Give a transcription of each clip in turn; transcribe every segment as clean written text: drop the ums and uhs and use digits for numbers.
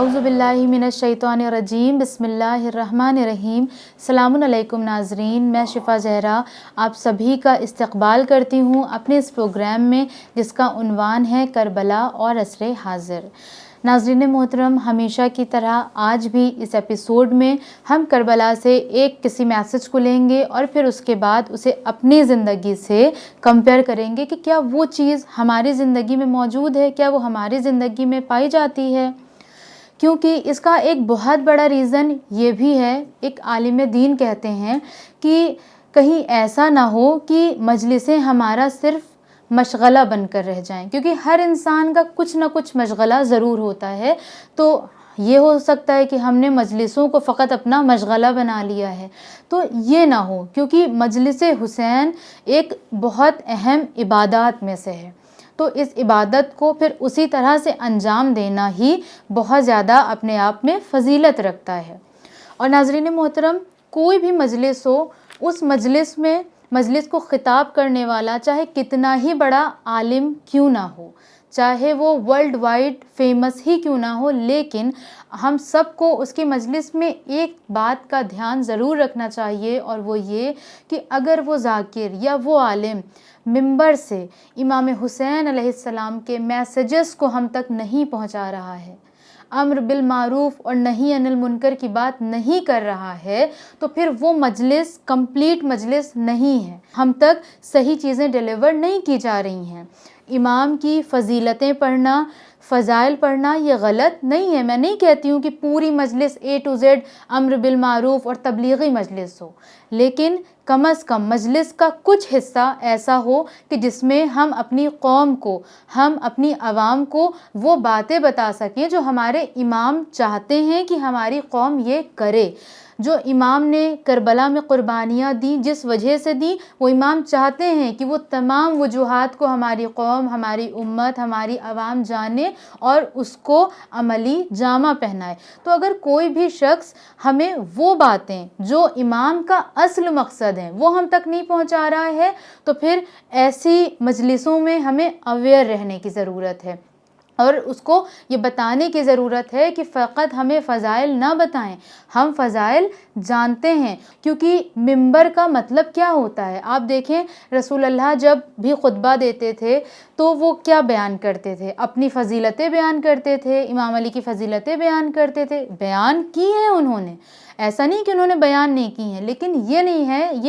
اعوذ باللہ من الشیطان الرجیم، بسم اللہ الرحمن الرحیم۔ السلام علیکم ناظرین، میں شفا زہرا آپ سبھی کا استقبال کرتی ہوں اپنے اس پروگرام میں جس کا عنوان ہے کربلا اور عصر حاضر۔ ناظرین محترم، ہمیشہ کی طرح آج بھی اس ایپیسوڈ میں ہم کربلا سے ایک کسی میسج کو لیں گے اور پھر اس کے بعد اسے اپنی زندگی سے کمپیئر کریں گے کہ کیا وہ چیز ہماری زندگی میں موجود ہے، کیا وہ ہماری زندگی میں پائی جاتی ہے۔ کیونکہ اس کا ایک بہت بڑا ریزن یہ بھی ہے، ایک عالم دین کہتے ہیں کہ کہیں ایسا نہ ہو کہ مجلسیں ہمارا صرف مشغلہ بن کر رہ جائیں، کیونکہ ہر انسان کا کچھ نہ کچھ مشغلہ ضرور ہوتا ہے۔ تو یہ ہو سکتا ہے کہ ہم نے مجلسوں کو فقط اپنا مشغلہ بنا لیا ہے، تو یہ نہ ہو، کیونکہ مجلس حسین ایک بہت اہم عبادات میں سے ہے۔ تو اس عبادت کو پھر اسی طرح سے انجام دینا ہی بہت زیادہ اپنے آپ میں فضیلت رکھتا ہے۔ اور ناظرین محترم، کوئی بھی مجلس ہو، اس مجلس میں مجلس کو خطاب کرنے والا چاہے کتنا ہی بڑا عالم کیوں نہ ہو، چاہے وہ ورلڈ وائڈ فیمس ہی کیوں نہ ہو، لیکن ہم سب کو اس کی مجلس میں ایک بات کا دھیان ضرور رکھنا چاہیے، اور وہ یہ کہ اگر وہ ذاکر یا وہ عالم منبر سے امام حسین علیہ السلام کے میسیجز کو ہم تک نہیں پہنچا رہا ہے، امر بالمعروف اور نہی عن المنکر کی بات نہیں کر رہا ہے، تو پھر وہ مجلس کمپلیٹ مجلس نہیں ہے، ہم تک صحیح چیزیں ڈیلیور نہیں کی جا رہی ہیں۔ امام کی فضیلتیں پڑھنا، فضائل پڑھنا یہ غلط نہیں ہے، میں نہیں کہتی ہوں کہ پوری مجلس A to Z امر بالمعروف اور تبلیغی مجلس ہو، لیکن کم از کم مجلس کا کچھ حصہ ایسا ہو کہ جس میں ہم اپنی قوم کو، ہم اپنی عوام کو وہ باتیں بتا سکیں جو ہمارے امام چاہتے ہیں کہ ہماری قوم یہ کرے۔ جو امام نے کربلا میں قربانیاں دیں، جس وجہ سے دیں، وہ امام چاہتے ہیں کہ وہ تمام وجوہات کو ہماری قوم، ہماری امت، ہماری عوام جانے اور اس کو عملی جامہ پہنائے۔ تو اگر کوئی بھی شخص ہمیں وہ باتیں جو امام کا اصل مقصد ہے وہ ہم تک نہیں پہنچا رہا ہے، تو پھر ایسی مجلسوں میں ہمیں اویئر رہنے کی ضرورت ہے، اور اس کو یہ بتانے کی ضرورت ہے کہ فقط ہمیں فضائل نہ بتائیں، ہم فضائل جانتے ہیں۔ کیونکہ منبر کا مطلب کیا ہوتا ہے؟ آپ دیکھیں رسول اللہ جب بھی خطبہ دیتے تھے تو وہ کیا بیان کرتے تھے؟ اپنی فضیلتیں بیان کرتے تھے، امام علی کی فضیلتیں بیان کرتے تھے، بیان کی ہیں انہوں نے، ایسا نہیں کہ انہوں نے بیان نہیں کی ہیں، لیکن یہ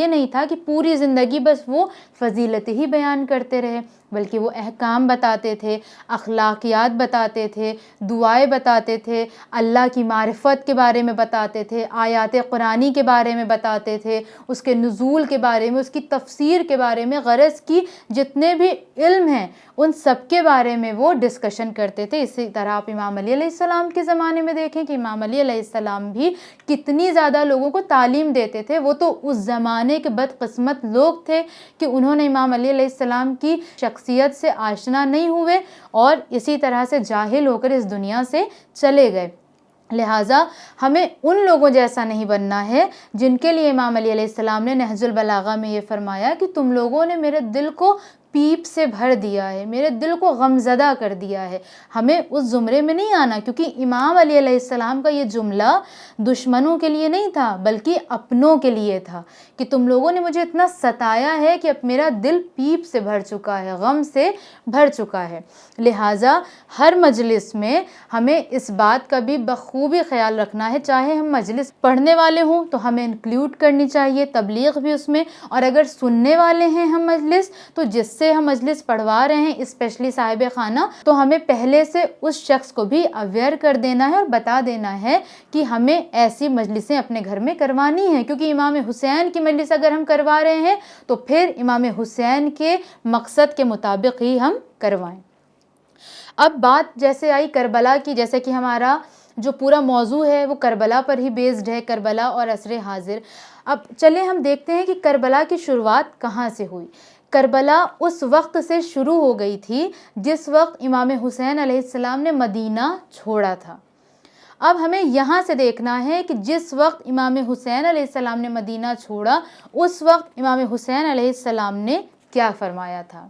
نہیں تھا کہ پوری زندگی بس وہ فضیلتیں ہی بیان کرتے رہے، بلکہ وہ احکام بتاتے تھے، اخلاقیات بتاتے تھے، دعائیں بتاتے تھے، اللہ کی معرفت کے بارے میں بتاتے تھے، آیات قرآنی کے بارے میں بتاتے تھے، اس کے نزول کے بارے میں، اس کی تفسیر کے بارے میں، غرض کی جتنے بھی علم ہیں ان سب کے بارے میں وہ ڈسکشن کرتے تھے۔ اسی طرح آپ امام علی علیہ السلام کے زمانے میں دیکھیں کہ امام علی علیہ السلام بھی کتنی زیادہ لوگوں کو تعلیم دیتے تھے۔ وہ تو اس زمانے کے بدقسمت لوگ تھے کہ انہوں نے امام علی علیہ السلام کی شخصیت سے آشنا نہیں ہوئے اور اسی طرح سے جاہل ہو کر اس دنیا سے چلے گئے۔ لہٰذا ہمیں ان لوگوں جیسا نہیں بننا ہے جن کے لیے امام علی علیہ السلام نے نہج البلاغہ میں یہ فرمایا کہ تم لوگوں نے میرے دل کو پیپ سے بھر دیا ہے، میرے دل کو غمزدہ کر دیا ہے۔ ہمیں اس زمرے میں نہیں آنا، کیونکہ امام علی علیہ السلام کا یہ جملہ دشمنوں کے لیے نہیں تھا بلکہ اپنوں کے لیے تھا کہ تم لوگوں نے مجھے اتنا ستایا ہے کہ اب میرا دل پیپ سے بھر چکا ہے، غم سے بھر چکا ہے۔ لہٰذا ہر مجلس میں ہمیں اس بات کا بھی بخوبی خیال رکھنا ہے، چاہے ہم مجلس پڑھنے والے ہوں تو ہمیں انکلیوڈ کرنی چاہیے تبلیغ بھی اس میں، اور اگر سننے والے ہیں ہم مجلس، تو جس سے ہم مجلس پڑھوا رہے ہیں اسپیشلی صاحب خانہ، تو ہمیں پہلے سے اس شخص کو بھی اویئر کر دینا ہے اور بتا دینا ہے کہ ہمیں ایسی مجلسیں اپنے گھر میں کروانی ہیں، کیونکہ امام حسین کی مجلس اگر ہم کروا رہے ہیں تو پھر امام حسین کے مقصد کے مطابق ہی ہم کروائیں۔ اب بات جیسے آئی کربلا کی، جیسے کہ ہمارا جو پورا موضوع ہے وہ کربلا پر ہی بیسڈ ہے، کربلا اور عصر حاضر۔ اب چلیں ہم دیکھتے ہیں کہ کربلا کی شروعات کہاں سے ہوئی۔ کربلا اس وقت سے شروع ہو گئی تھی جس وقت امام حسین علیہ السلام نے مدینہ چھوڑا تھا۔ اب ہمیں یہاں سے دیکھنا ہے کہ جس وقت امام حسین علیہ السلام نے مدینہ چھوڑا، اس وقت امام حسین علیہ السلام نے کیا فرمایا تھا۔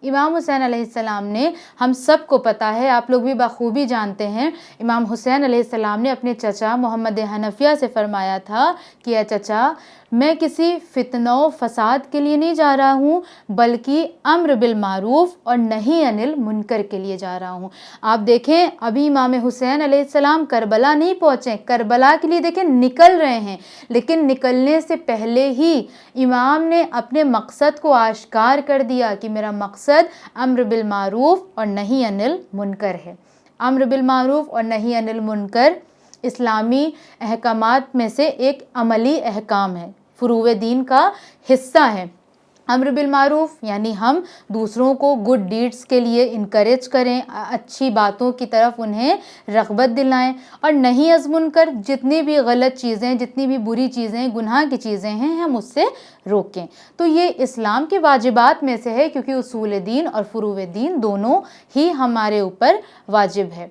امام حسین علیہ السلام نے، ہم سب کو پتہ ہے، آپ لوگ بھی بخوبی جانتے ہیں، امام حسین علیہ السلام نے اپنے چچا محمد حنفیہ سے فرمایا تھا کہ اے چچا، میں کسی فتنہ و فساد کے لیے نہیں جا رہا ہوں، بلکہ امر بالمعروف اور نہی عن المنکر کے لیے جا رہا ہوں۔ آپ دیکھیں ابھی امام حسین علیہ السلام کربلا نہیں پہنچے، کربلا کے لیے دیکھیں نکل رہے ہیں، لیکن نکلنے سے پہلے ہی امام نے اپنے مقصد کو آشکار کر دیا کہ میرا مقصد امر بالمعروف اور نہی عن المنکر ہے۔ امر بالمعروف اور نہی عن المنکر اسلامی احکامات میں سے ایک عملی احکام ہے، فروع دین کا حصہ ہے۔ امر بالمعروف یعنی ہم دوسروں کو گڈ ڈیڈز کے لیے انکریج کریں، اچھی باتوں کی طرف انہیں رغبت دلائیں، اور نہی از منکر، جتنی بھی غلط چیزیں، جتنی بھی بری چیزیں، گناہ کی چیزیں ہیں، ہم اس سے روکیں۔ تو یہ اسلام کے واجبات میں سے ہے، کیونکہ اصول دین اور فروع دین دونوں ہی ہمارے اوپر واجب ہے۔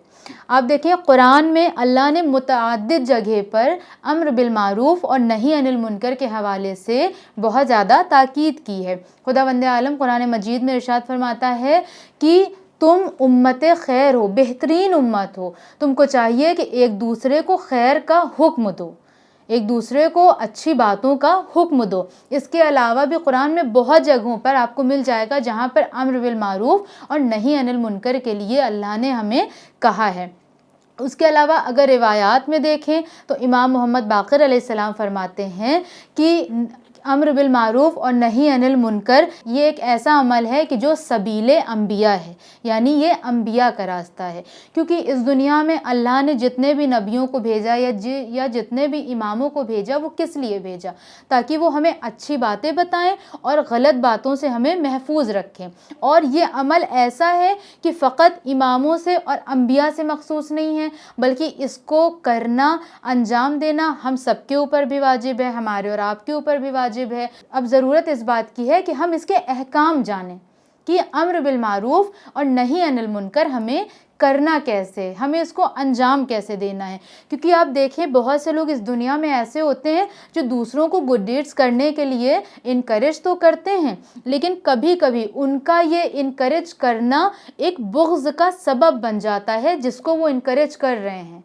آپ دیکھیں قرآن میں اللہ نے متعدد جگہ پر امر بالمعروف اور نہی عن المنکر کے حوالے سے بہت زیادہ تاکید کی ہے۔ خداوند عالم قرآن مجید میں ارشاد فرماتا ہے کہ تم امت خیر ہو، بہترین امت ہو، تم کو چاہیے کہ ایک دوسرے کو خیر کا حکم دو، ایک دوسرے کو اچھی باتوں کا حکم دو۔ اس کے علاوہ بھی قرآن میں بہت جگہوں پر آپ کو مل جائے گا جہاں پر امر بالمعروف اور نہی عن المنکر کے لیے اللہ نے ہمیں کہا ہے۔ اس کے علاوہ اگر روایات میں دیکھیں تو امام محمد باقر علیہ السلام فرماتے ہیں کہ امر بالمعروف اور نہی عن المنکر یہ ایک ایسا عمل ہے کہ جو سبیل انبیاء ہے، یعنی یہ انبیاء کا راستہ ہے، کیونکہ اس دنیا میں اللہ نے جتنے بھی نبیوں کو بھیجا یا جتنے بھی اماموں کو بھیجا، وہ کس لیے بھیجا؟ تاکہ وہ ہمیں اچھی باتیں بتائیں اور غلط باتوں سے ہمیں محفوظ رکھیں۔ اور یہ عمل ایسا ہے کہ فقط اماموں سے اور انبیاء سے مخصوص نہیں ہے، بلکہ اس کو کرنا، انجام دینا ہم سب کے اوپر بھی واجب ہے، ہمارے اور آپ کے اوپر بھی واجب ہے۔ اب ضرورت اس بات کی ہے کہ ہم اس کے احکام جانیں کہ امر بالمعروف اور نہی عن المنکر ہمیں کرنا کیسے، ہمیں اس کو انجام کیسے دینا ہے۔ کیونکہ آپ دیکھیں بہت سے لوگ اس دنیا میں ایسے ہوتے ہیں جو دوسروں کو گڈ ڈیڈز کرنے کے لیے انکریج تو کرتے ہیں، لیکن کبھی کبھی ان کا یہ انکریج کرنا ایک بغض کا سبب بن جاتا ہے جس کو وہ انکریج کر رہے ہیں۔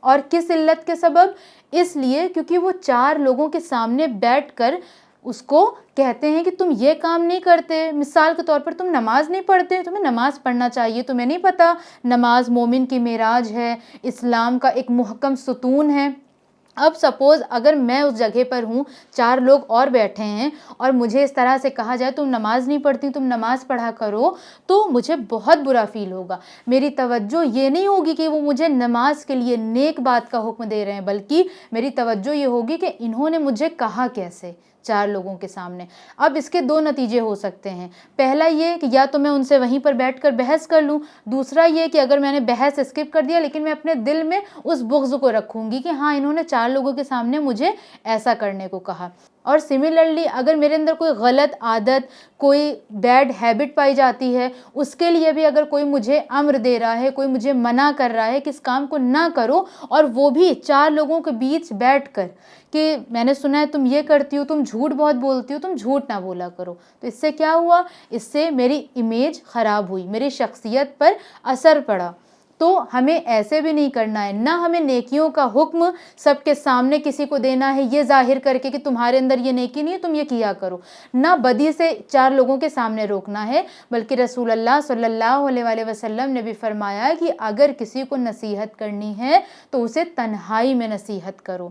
اور کس علت کے سبب؟ اس لیے کیونکہ وہ چار لوگوں کے سامنے بیٹھ کر اس کو کہتے ہیں کہ تم یہ کام نہیں کرتے، مثال کے طور پر تم نماز نہیں پڑھتے، تمہیں نماز پڑھنا چاہیے، تمہیں نہیں پتہ نماز مومن کی معراج ہے، اسلام کا ایک محکم ستون ہے۔ اب سپوز اگر میں اس جگہ پر ہوں، چار لوگ اور بیٹھے ہیں اور مجھے اس طرح سے کہا جائے تم نماز نہیں پڑھتی، تم نماز پڑھا کرو، تو مجھے بہت برا فیل ہوگا۔ میری توجہ یہ نہیں ہوگی کہ وہ مجھے نماز کے لیے نیک بات کا حکم دے رہے ہیں، بلکہ میری توجہ یہ ہوگی کہ انہوں نے مجھے کہا کیسے چار لوگوں کے سامنے۔ اب اس کے دو نتیجے ہو سکتے ہیں، پہلا یہ کہ یا تو میں ان سے وہیں پر بیٹھ کر بحث کر لوں، دوسرا یہ کہ اگر میں نے بحث اسکپ کر دیا لیکن میں اپنے دل میں اس بغض کو رکھوں گی کہ ہاں انہوں نے چار لوگوں کے سامنے مجھے ایسا کرنے کو کہا۔ اور سملرلی اگر میرے اندر کوئی غلط عادت، کوئی بیڈ ہیبٹ پائی جاتی ہے، اس کے لیے بھی اگر کوئی مجھے امر دے رہا ہے، کوئی مجھے منع کر رہا ہے کہ اس کام کو نہ کرو، اور وہ بھی چار لوگوں کے بیچ بیٹھ کر کہ میں نے سنا ہے تم یہ کرتی ہو، تم جھوٹ بہت بولتی ہو، تم جھوٹ نہ بولا کرو، تو اس سے کیا ہوا؟ اس سے میری امیج خراب ہوئی، میری شخصیت پر اثر پڑا۔ تو ہمیں ایسے بھی نہیں کرنا ہے، نہ ہمیں نیکیوں کا حکم سب کے سامنے کسی کو دینا ہے یہ ظاہر کر کے کہ تمہارے اندر یہ نیکی نہیں ہے تم یہ کیا کرو، نہ بدی سے چار لوگوں کے سامنے روکنا ہے، بلکہ رسول اللہ صلی اللہ علیہ وآلہ وسلم نے بھی فرمایا کہ اگر کسی کو نصیحت کرنی ہے تو اسے تنہائی میں نصیحت کرو۔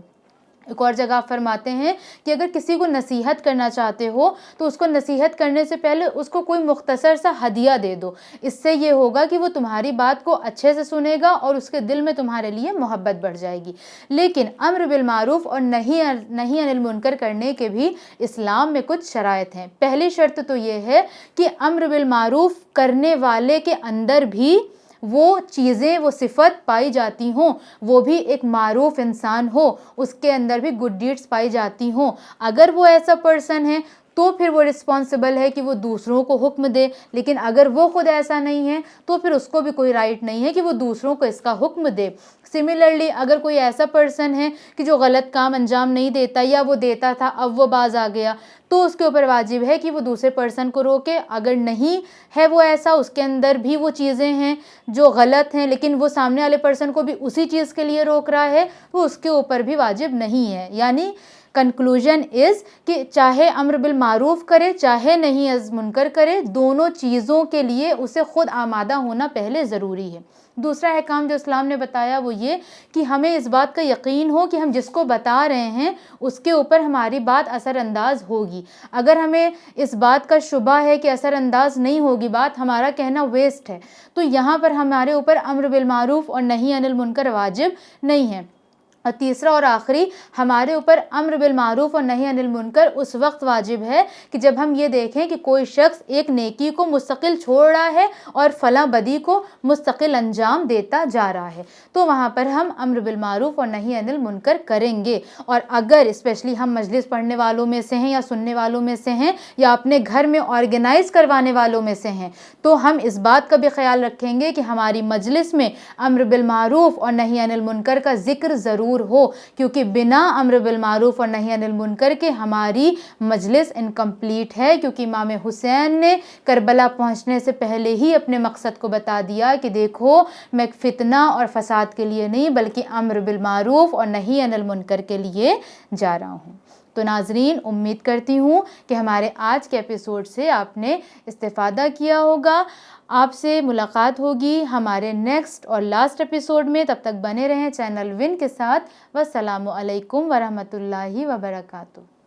ایک اور جگہ فرماتے ہیں کہ اگر کسی کو نصیحت کرنا چاہتے ہو تو اس کو نصیحت کرنے سے پہلے اس کو کوئی مختصر سا ہدیہ دے دو، اس سے یہ ہوگا کہ وہ تمہاری بات کو اچھے سے سنے گا اور اس کے دل میں تمہارے لیے محبت بڑھ جائے گی۔ لیکن امر بالمعروف اور نہی عن المنکر کرنے کے بھی اسلام میں کچھ شرائط ہیں۔ پہلی شرط تو یہ ہے کہ امر بالمعروف کرنے والے کے اندر بھی وہ چیزیں، وہ صفت پائی جاتی ہوں، وہ بھی ایک معروف انسان ہو، اس کے اندر بھی گڈ ڈیڈز پائی جاتی ہوں۔ اگر وہ ایسا پرسن ہے تو پھر وہ رسپانسبل ہے کہ وہ دوسروں کو حکم دے، لیکن اگر وہ خود ایسا نہیں ہے تو پھر اس کو بھی کوئی رائٹ نہیں ہے کہ وہ دوسروں کو اس کا حکم دے۔ سملرلی اگر کوئی ایسا پرسن ہے کہ جو غلط کام انجام نہیں دیتا، یا وہ دیتا تھا اب وہ باز آ گیا، تو اس کے اوپر واجب ہے کہ وہ دوسرے پرسن کو روکے. اگر نہیں ہے وہ ایسا, اس کے اندر بھی وہ چیزیں ہیں جو غلط ہیں لیکن وہ سامنے والے پرسن کو بھی اسی چیز کے لیے روک رہا ہے, تو اس کے اوپر بھی واجب نہیں ہے. یعنی کنکلوژن از کہ چاہے امر بالمعروف کرے چاہے نہیں از منکر کرے, دونوں چیزوں کے لیے اسے خود آمادہ ہونا پہلے ضروری ہے. دوسرا احکام جو اسلام نے بتایا وہ یہ کہ ہمیں اس بات کا یقین ہو کہ ہم جس کو بتا رہے ہیں اس کے اوپر ہماری بات اثر انداز ہوگی. اگر ہمیں اس بات کا شبہ ہے کہ اثر انداز نہیں ہوگی بات, ہمارا کہنا ویسٹ ہے, تو یہاں پر ہمارے اوپر امر بالمعروف اور نہی عن المنکر واجب نہیں ہے. اور تیسرا اور آخری, ہمارے اوپر امر بالمعروف اور نہی عن المنکر اس وقت واجب ہے کہ جب ہم یہ دیکھیں کہ کوئی شخص ایک نیکی کو مستقل چھوڑ رہا ہے اور فلاں بدی کو مستقل انجام دیتا جا رہا ہے, تو وہاں پر ہم امر بالمعروف اور نہی عن المنکر کریں گے. اور اگر اسپیشلی ہم مجلس پڑھنے والوں میں سے ہیں یا سننے والوں میں سے ہیں یا اپنے گھر میں آرگنائز کروانے والوں میں سے ہیں, تو ہم اس بات کا بھی خیال رکھیں گے کہ ہماری مجلس میں امر بالمعروف اور نہی عن المنکر کا ذکر ضرور ہو, کیونکہ بنا امر بالمعروف اور نہی عن المنکر کے ہماری مجلس انکمپلیٹ ہے. کیونکہ امام حسین نے کربلا پہنچنے سے پہلے ہی اپنے مقصد کو بتا دیا کہ دیکھو میں فتنہ اور فساد کے لیے نہیں بلکہ امر بالمعروف اور نہی عن المنکر کے لیے جا رہا ہوں. تو ناظرین, امید کرتی ہوں کہ ہمارے آج کے ایپیسوڈ سے آپ نے استفادہ کیا ہوگا. آپ سے ملاقات ہوگی ہمارے نیکسٹ اور لاسٹ ایپیسوڈ میں. تب تک بنے رہیں چینل ون کے ساتھ. والسلام علیکم ورحمۃ اللہ وبرکاتہ.